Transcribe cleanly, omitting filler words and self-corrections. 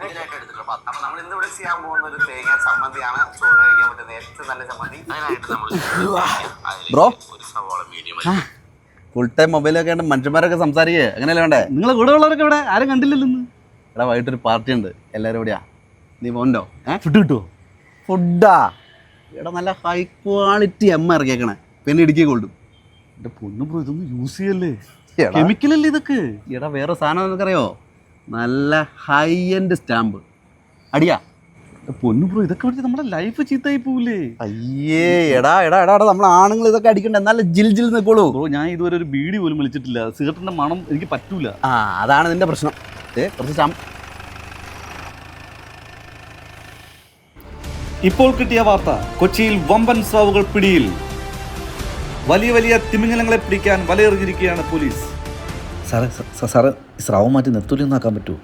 ഇതിനായിട്ട് എടുത്തിട്ടുള്ളത്. അപ്പൊ നമ്മൾ ഇന്ന് ഇവിടെ ചെയ്യാൻ പോകുന്ന ഒരു തേങ്ങ ചമ്മന്തിയാണ്. ചോറ് കഴിക്കാൻ പറ്റുന്ന ഏറ്റവും നല്ല ചമ്മന്തി. അതിനായിട്ട് നമ്മൾ ബ്രോ ഒരു സവാള മീഡിയം ഫുൾ ടൈം മൊബൈലൊക്കെ ഉണ്ട്, മനുഷ്യന്മാരൊക്കെ സംസാരിക്കേ അങ്ങനെയല്ലേ വേണ്ടേ? നിങ്ങളെ കൂടെ ഉള്ളവരൊക്കെ ഇവിടെ ആരും കണ്ടില്ലല്ലോ ഇന്ന്. എടാ വൈകിട്ടൊരു പാർട്ടി ഉണ്ട്, എല്ലാവരും എവിടെയാ? നീ പോണ്ടോ? ഫുഡ് കിട്ടുമോ? ഫുഡാ? എടാ നല്ല ഹൈ ക്വാളിറ്റി ഇറക്കിയേക്കണേ, പിന്നെ ഇടുക്കി കൊള്ളും. എന്റെ പൊന്നു ബ്രോ, ഇതൊന്നും യൂസ് ചെയ്യല്ലേ, കെമിക്കൽ അല്ലേ ഇതൊക്കെ. എടാ വേറെ സാധനം നിനക്കറിയോ? നല്ല ഹൈ എൻഡ് സ്റ്റാമ്പ് അടിയാ. പൊന്നു ബ്രോ, ഇതൊക്കെ അടിച്ച് നമ്മുടെ ലൈഫ് ചീത്തായി പോവില്ലേ? അയ്യേ എടാ എടാ എടാ എടാ നമ്മൾ ആണുങ്ങൾ ഇതൊക്കെ അടിക്കണ്ട, എന്നാലും ജിൽ ജിൽ നിൽക്കോളൂ. ബ്രോ, ഞാൻ ഇതുവരെ ഒരു ബീഡി പോലും വിളിച്ചിട്ടില്ല. സിഗരറ്റിന്റെ മണം എനിക്ക് പറ്റൂല. ആ അതാണ് നിന്റെ പ്രശ്നം. കുറച്ച് ഇപ്പോൾ കിട്ടിയ വാർത്ത, കൊച്ചിയിൽ വമ്പൻ സ്രാവുകൾ പിടിയിൽ. വലിയ വലിയ തിമിംഗലങ്ങളെ പിടിക്കാൻ വലയെറിഞ്ഞിരിക്കുകയാണ് പോലീസ്. സാറേ സാറേ, സ്രാവ് മാറ്റി നെത്തോലി ഒന്നാക്കാൻ പറ്റുമോ?